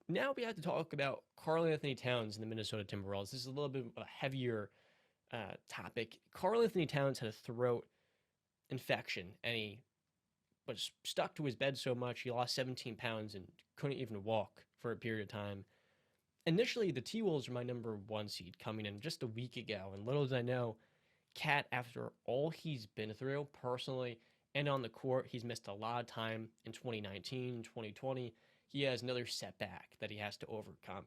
now we have to talk about Karl Anthony Towns and the Minnesota Timberwolves. This is a little bit of a heavier topic. Karl Anthony Towns had a throat infection, and he was stuck to his bed so much he lost 17 pounds and couldn't even walk for a period of time. Initially, the T-Wolves were my number one seed coming in just a week ago, and little did I know, Cat, after all he's been through personally and on the court, he's missed a lot of time in 2019, 2020. He has another setback that he has to overcome.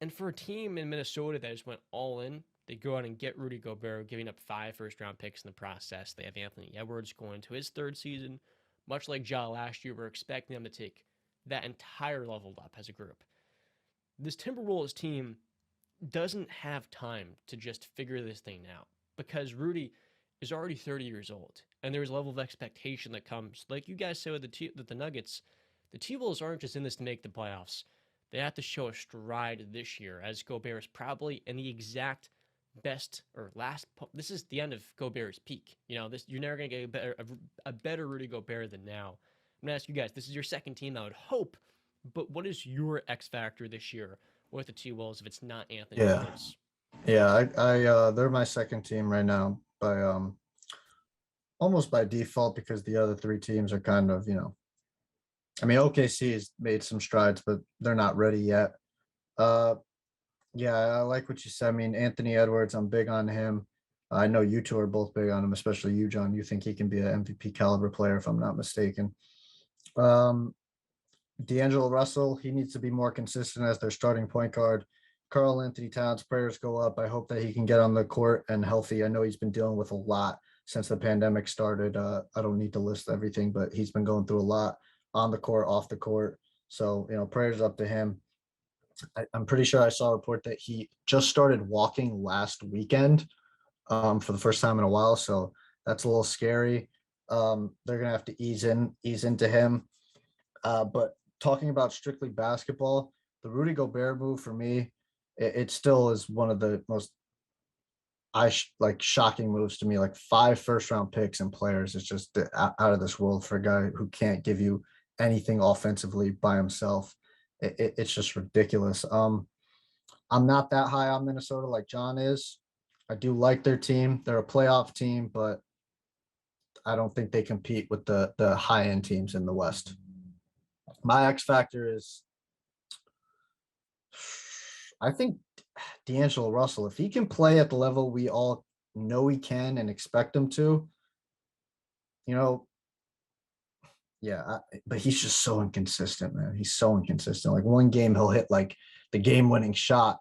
And for a team in Minnesota that just went all in, they go out and get Rudy Gobert, giving up 5 first-round picks in the process. They have Anthony Edwards going to his third season. Much like Ja last year, we're expecting them to take that entire level up as a group. This Timberwolves team doesn't have time to just figure this thing out because Rudy is already 30 years old, and there's a level of expectation that comes. Like you guys said with the Nuggets, the T-Wolves aren't just in this to make the playoffs. They have to show a stride this year, as Gobert is probably in the exact best or last. This is the end of Gobert's peak. You're never gonna get a better Rudy Gobert than now. I'm gonna ask you guys. This is your second team, I would hope, but what is your X factor this year with the T-Wolves if it's not Anthony Yeah, Edwards? yeah. They're my second team right now by almost by default because the other three teams are kind of I mean OKC has made some strides, but they're not ready yet. Uh, yeah, I like what you said. I mean Anthony Edwards, I'm big on him. I know you two are both big on him, especially you, John. You think he can be an MVP caliber player, if I'm not mistaken. Um, D'Angelo Russell, he needs to be more consistent as their starting point guard. Karl Anthony Towns, prayers go up. I hope that he can get on the court and healthy. I know he's been dealing with a lot since the pandemic started. I don't need to list everything, but he's been going through a lot on the court, off the court. So, prayers up to him. I'm pretty sure I saw a report that he just started walking last weekend for the first time in a while. So that's a little scary. They're going to have to ease into him. But talking about strictly basketball, the Rudy Gobert move for me, it still is one of the most like shocking moves to me. Like 5 first-round picks and players is just out of this world for a guy who can't give you anything offensively by himself. It's just ridiculous. I'm not that high on Minnesota like John is. I do like their team. They're a playoff team, but I don't think they compete with the high end teams in the West. My X factor is, I think, D'Angelo Russell. If he can play at the level we all know he can and expect him to, you know, yeah, but he's just so inconsistent, man. He's so inconsistent. Like one game he'll hit like the game-winning shot,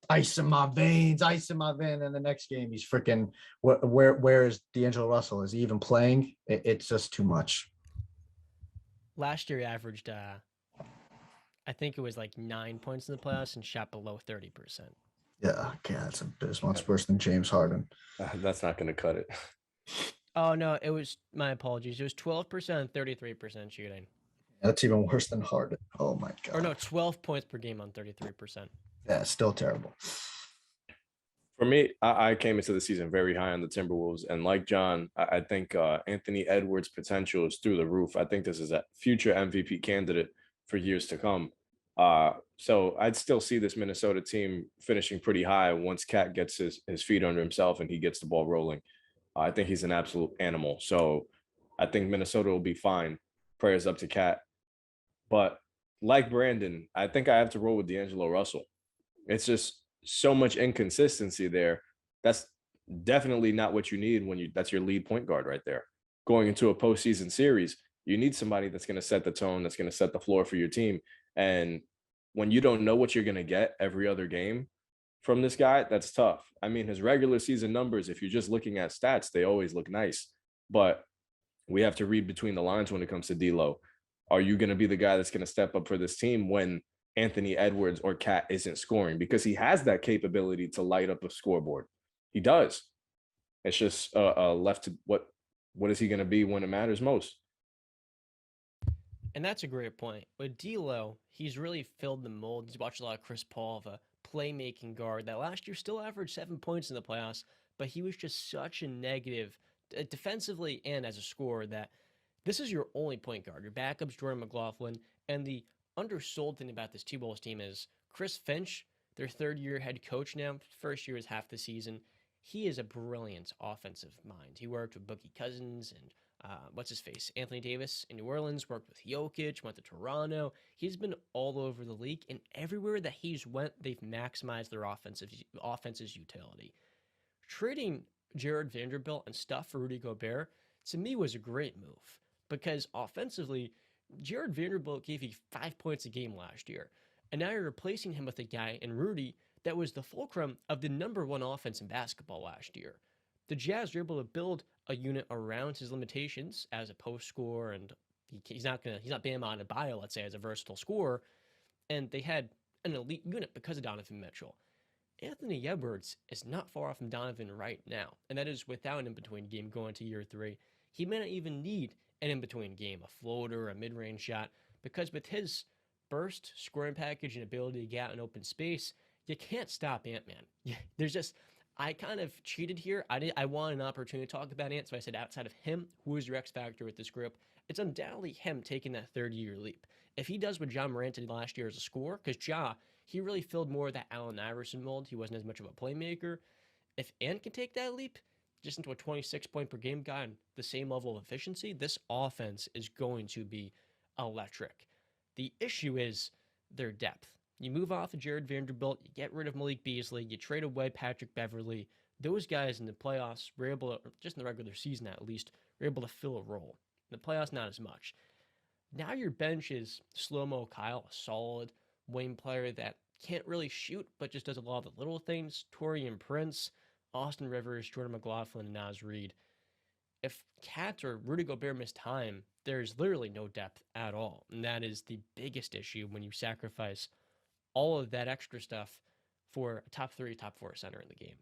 ice in my veins, ice in my vein, and the next game he's freaking. Where is D'Angelo Russell? Is he even playing? It's just too much. Last year, he averaged, I think it was like 9 points in the playoffs and shot below 30%. Yeah, yeah, it's abysmal. Yeah, It's worse than James Harden. that's not going to cut it. Oh, no, it was, my apologies. It was 12%, 33% shooting. That's even worse than Harden. Oh my Or no, god. 12 points per game on 33%. Yeah, still terrible. For me, I came into the season very high on the Timberwolves, and like John, I think Anthony Edwards' potential is through the roof. I think this is a future MVP candidate for years to come. So I'd still see this Minnesota team finishing pretty high once Cat gets his feet under himself and he gets the ball rolling. I think he's an absolute animal. So I think Minnesota will be fine. Prayers up to Cat. But like Brandon, I think I have to roll with D'Angelo Russell. It's just so much inconsistency there. That's definitely not what you need when that's your lead point guard right there. Going into a postseason series, you need somebody that's going to set the tone, that's going to set the floor for your team. And when you don't know what you're going to get every other game from this guy, that's tough. I mean, his regular season numbers, if you're just looking at stats, they always look nice. But we have to read between the lines when it comes to D'Lo. Are you going to be the guy that's going to step up for this team when Anthony Edwards or Cat isn't scoring? Because he has that capability to light up a scoreboard. He does. It's just left to what is he going to be when it matters most? And that's a great point. With D'Lo, he's really filled the mold. He's watched a lot of Chris Paul, of a playmaking guard that last year still averaged 7 points in the playoffs, but he was just such a negative defensively and as a scorer that this is your only point guard. Your backup's Jordan McLaughlin, and the undersold thing about this TWolves team is Chris Finch, their third-year head coach now. First year is half the season. He is a brilliant offensive mind. He worked with Boogie Cousins and what's his face, Anthony Davis in New Orleans. Worked with Jokic. Went to Toronto. He's been all over the league, and everywhere that he's went, they've maximized their offense's utility. Trading Jared Vanderbilt and stuff for Rudy Gobert to me was a great move because offensively, Jared Vanderbilt gave you 5 points a game last year, and now you're replacing him with a guy in Rudy that was the fulcrum of the number one offense in basketball last year. The Jazz were able to build a unit around his limitations as a post scorer, and he's not Bam Adebayo, let's say, as a versatile scorer, and they had an elite unit because of Donovan Mitchell. Anthony Edwards is not far off from Donovan right now, and that is without an in-between game going to year 3. He may not even need an in-between game, a floater, a mid-range shot, because with his burst, scoring package, and ability to get out in open space, you can't stop Ant-Man. There's just, I kind of cheated here. I wanted an opportunity to talk about Ant, so I said outside of him, who is your X factor with this group? It's undoubtedly him taking that third-year leap. If he does what Ja Morant did last year as a scorer, because Ja, he really filled more of that Allen Iverson mold. He wasn't as much of a playmaker. If Ant can take that leap, just into a 26-point per game guy and the same level of efficiency, this offense is going to be electric. The issue is their depth. You move off of Jared Vanderbilt, you get rid of Malik Beasley, you trade away Patrick Beverly. Those guys in the playoffs were able to, just in the regular season at least, were able to fill a role. In the playoffs, not as much. Now your bench is Slow-Mo Kyle, a solid wing player that can't really shoot, but just does a lot of the little things. Torian Prince, Austin Rivers, Jordan McLaughlin, and Naz Reid. If Cat or Rudy Gobert miss time, there's literally no depth at all. And that is the biggest issue when you sacrifice all of that extra stuff for a top 3, top 4 center in the game.